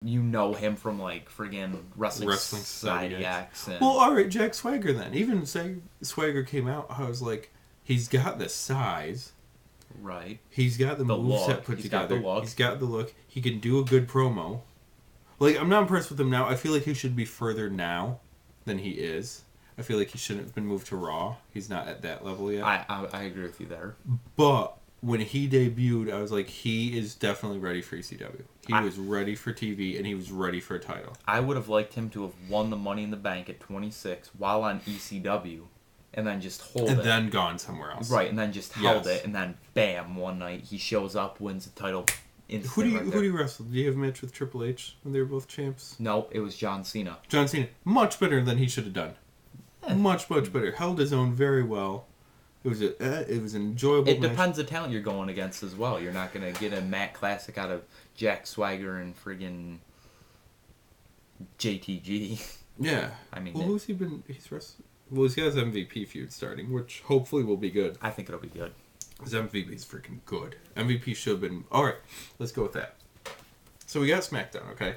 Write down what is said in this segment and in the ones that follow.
you know him from like friggin' Wrestling Society X. And... Well, all right, Jack Swagger then. Even say Swagger came out, I was like, he's got the size. Right. He's got the moveset put together. He's got the look. He can do a good promo. Like, I'm not impressed with him now. I feel like he should be further now than he is. I feel like he shouldn't have been moved to Raw. He's not at that level yet. I agree with you there. But when he debuted, I was like, he is definitely ready for ECW. He was ready for TV, and he was ready for a title. I would have liked him to have won the Money in the Bank at 26 while on ECW, and then just hold it. And then gone somewhere else. Right, and then just held it, and then bam, one night he shows up, wins the title. Who do you wrestle? Did you have a match with Triple H when they were both champs? No, it was John Cena. John Cena. Much better than he should have done. Much better. Held his own very well. It was an enjoyable It match. depends the talent you're going against as well. You're not going to get a Matt Classic out of Jack Swagger and friggin' JTG. Yeah. I mean... Well, who's he been... He's wrestling... Well, he's got his MVP feud starting, which hopefully will be good. I think it'll be good. His MVP is freaking good. MVP should have been... Alright, let's go with that. So we got SmackDown, okay?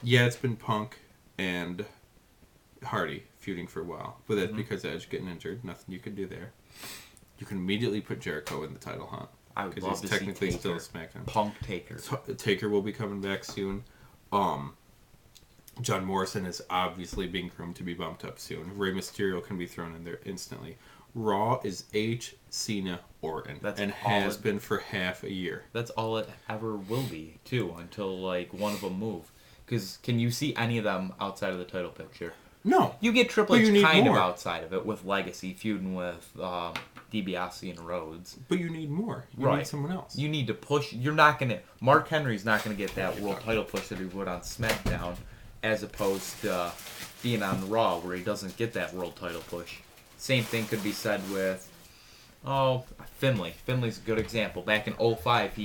Yeah, it's been Punk and Hardy feuding for a while. But that's because Edge getting injured. Nothing you could do there. You can immediately put Jericho in the title hunt. I would love to Because he's technically see still Taker. SmackDown. Punk Taker. Taker will be coming back soon. John Morrison is obviously being groomed to be bumped up soon. Rey Mysterio can be thrown in there instantly. Raw is H, Cena, Orton. Has been for half a year. That's all it ever will be, too, until, like, one of them move. Because can you see any of them outside of the title picture? No. You get Triple H kind of outside of it with Legacy feuding with DiBiase and Rhodes. But you need more. You need someone else. You need to push. You're not going to... Mark Henry's not going to get that world title push that he would on SmackDown, as opposed to being on Raw, where he doesn't get that world title push. Same thing could be said with, Finlay. Finlay's a good example. Back in 2005,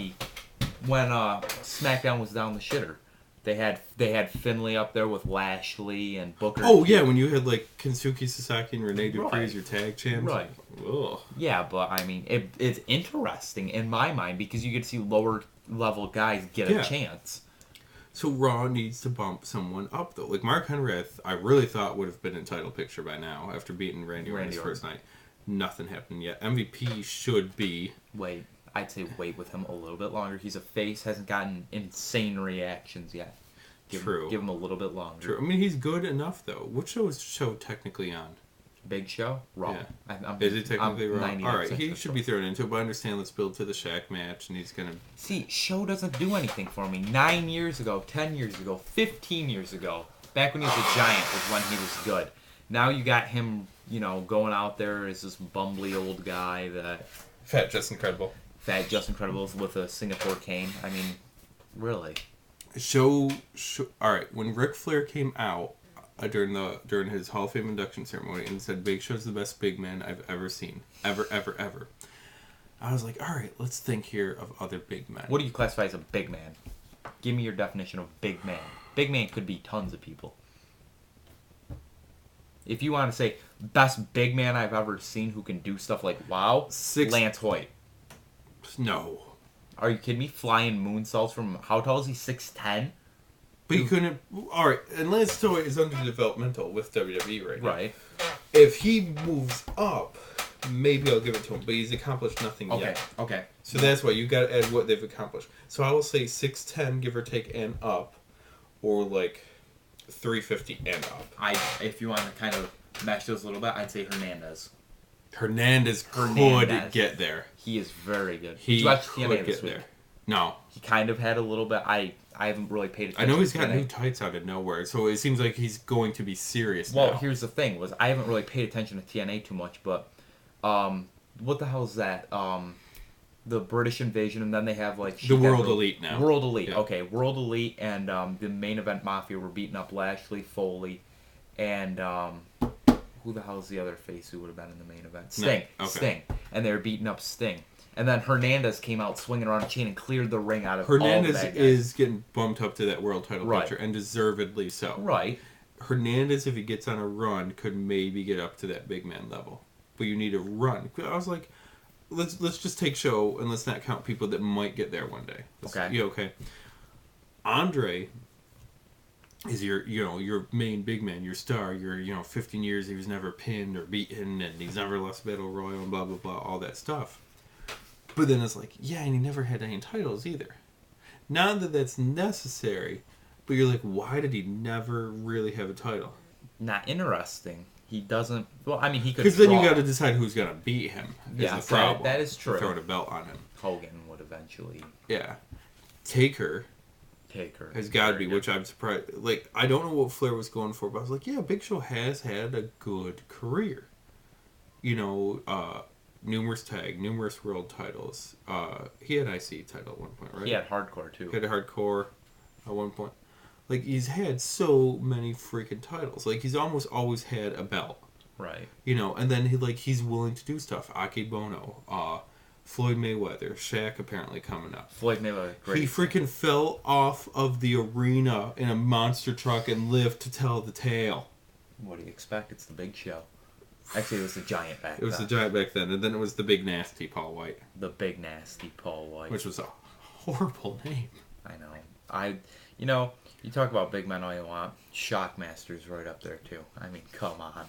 when SmackDown was down the shitter, they had Finlay up there with Lashley and Booker. Oh, yeah, when you had, like, Kensuke Sasaki and Rene Dupree as your tag champs. Right. Ugh. Yeah, but, I mean, it's interesting in my mind because you get to see lower-level guys get a chance. So Raw needs to bump someone up, though. Like, Mark Henry, I really thought would have been in title picture by now after beating Randy Orton his first night. Nothing happened yet. MVP should be... I'd say wait with him a little bit longer. He's a face, hasn't gotten insane reactions yet. Give him a little bit longer. True. I mean, he's good enough, though. What show is Show technically on? Big Show? Raw. Yeah. Is it technically Raw? Alright, he should be thrown into it, but I understand let's build to the Shaq match, and he's going to... See, Show doesn't do anything for me. 9 years ago, 10 years ago, 15 years ago, back when he was a Giant was when he was good. Now you got him, going out there as this bumbly old guy that... Fat Just Incredible with a Singapore cane. I mean, really. Show alright, when Ric Flair came out, during his Hall of Fame induction ceremony and said Big Show's the best big man I've ever seen. Ever. I was like, alright, let's think here of other big men. What do you classify as a big man? Give me your definition of big man. Big man could be tons of people. If you want to say best big man I've ever seen who can do stuff like Lance Hoyt. No. Are you kidding me? Flying moonsaults from, how tall is he? 6'10"? But he couldn't... Alright, and Lance Hoyt is underdevelopmental with WWE right now. Right. If he moves up, maybe I'll give it to him, but he's accomplished nothing yet. Okay. So that's why you got to add what they've accomplished. So I will say 6'10", give or take, and up, or like 350 and up. If you want to kind of mesh those a little bit, I'd say Hernandez. Hernandez could get there. He is very good. He Did you watch could TNA get this week? there. No. He kind of had a little bit. I haven't really paid attention. I know he's got new tights out of nowhere, so it seems like he's going to be serious now. Well, here's the thing: I haven't really paid attention to TNA too much, but what the hell is that? The British Invasion, and then they have like the World Elite now. World Elite, yeah. Okay, World Elite, and the main event Mafia were beating up Lashley, Foley, and who the hell is the other face who would have been in the main event? Sting. No. Okay. Sting, and they were beating up Sting. And then Hernandez came out swinging around a chain and cleared the ring out of Hernandez all the bad guys. is getting bumped up to that world title picture, and deservedly so. Right. Hernandez, if he gets on a run, could maybe get up to that big man level. But you need a run. I was like, let's just take Show, and let's not count people that might get there one day. Okay. Yeah, okay. Andre is your main big man, your star. 15 years he was never pinned or beaten, and he's never lost Battle Royal, and blah blah blah, all that stuff. But then it's like, yeah, and he never had any titles either. Not that that's necessary, but you're like, why did he never really have a title? Not interesting. He doesn't. Well, I mean, he could. Because then you got to decide who's gonna beat him. Yeah, the problem. that is true. Throwing a belt on him. Hogan would eventually. Yeah, Taker has got to be, which I'm surprised. Like, I don't know what Flair was going for, but I was like, yeah, Big Show has had a good career. Numerous world titles. He had IC title at one point, right? He had hardcore too. He had a hardcore at one point. Like, he's had so many freaking titles. Like, he's almost always had a belt. Right. And then he's willing to do stuff. Aki Bono, Floyd Mayweather, Shaq apparently coming up. Floyd Mayweather, great. He freaking fell off of the arena in a monster truck and lived to tell the tale. What do you expect? It's the Big Show. Actually, it was the Giant back then. It was the Giant back then, and then it was the Big Nasty Paul White. The Big Nasty Paul White. Which was a horrible name. I know. You talk about big men all you want. Shockmaster's right up there, too. I mean, come on.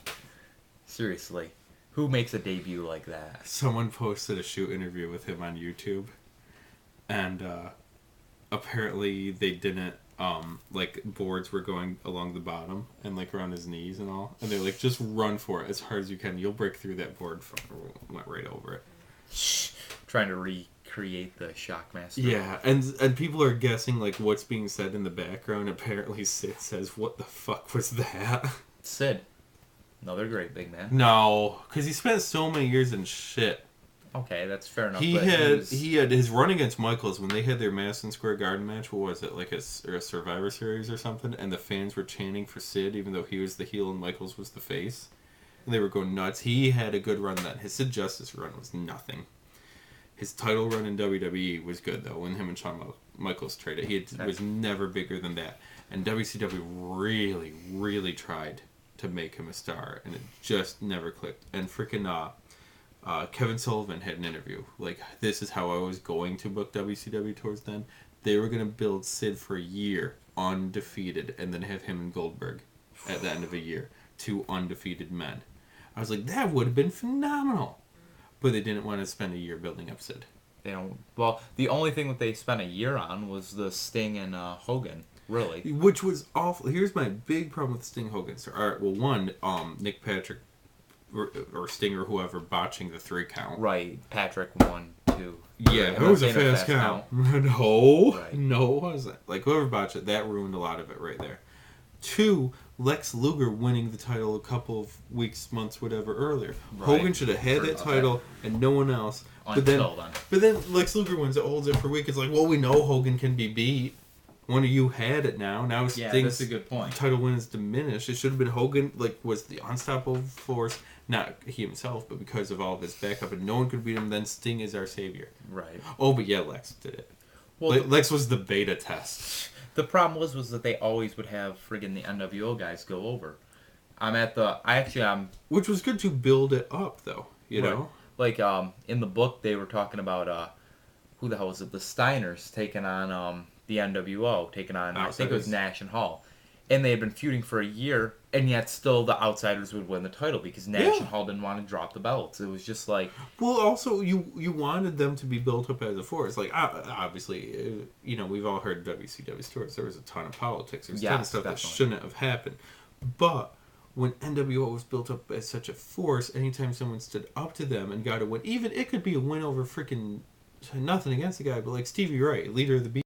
Seriously. Who makes a debut like that? Someone posted a shoot interview with him on YouTube, and apparently they didn't, boards were going along the bottom and, around his knees and all, and they're like, just run for it as hard as you can. You'll break through that board. Went right over it. Trying to recreate the Shockmaster. Yeah, and people are guessing, what's being said in the background. Apparently Sid says, what the fuck was that? Sid. Another great big man. No, because he spent so many years in shit. Okay, that's fair enough. He had his run against Michaels when they had their Madison Square Garden match. What was it, a Survivor Series or something? And the fans were chanting for Sid, even though he was the heel and Michaels was the face. And they were going nuts. He had a good run then. His Sid Justice run was nothing. His title run in WWE was good, though, when him and Shawn Michaels traded. He was never bigger than that. And WCW really, really tried to make him a star, and it just never clicked. And freaking Kevin Sullivan had an interview. This is how I was going to book WCW towards then. They were going to build Sid for a year, undefeated, and then have him and Goldberg at the end of a year. 2 undefeated men. I was like, that would have been phenomenal. But they didn't want to spend a year building up Sid. They don't. Well, the only thing that they spent a year on was the Sting and Hogan. Really? Which was awful. Here's my big problem with Sting Hogan. So, all right, well, one, Nick Patrick or Sting or whoever botching the 3 count. Right. Patrick 1, 2. Yeah, it was a fast count. No, right. No, it wasn't. Whoever botched it, that ruined a lot of it right there. 2, Lex Luger winning the title a couple of weeks, months, whatever earlier. Right. Hogan should have had that title and no one else. But then Lex Luger wins it, holds it for a week. It's like, well, we know Hogan can be beat. One of you had it now. Now Sting's that's a good point. Title win is diminished. It should have been Hogan, was the unstoppable force. Not he himself, but because of all of his backup. And no one could beat him. Then Sting is our savior. Right. Oh, but yeah, Lex did it. Well, Lex was the beta test. The problem was that they always would have friggin' the NWO guys go over. I'm... Which was good to build it up, though. You know? In the book, they were talking about, who the hell was it? The Steiners taking on, the NWO, taking on, Outsiders. I think it was Nash and Hall. And they had been feuding for a year, and yet still the Outsiders would win the title because Nash and Hall didn't want to drop the belts. It was just like... Well, also, you wanted them to be built up as a force. Obviously, we've all heard WCW stories. There was a ton of politics. There was a ton of stuff that shouldn't have happened. But when NWO was built up as such a force, anytime someone stood up to them and got a win, even it could be a win over freaking nothing against the guy, but Stevie Ray, leader of the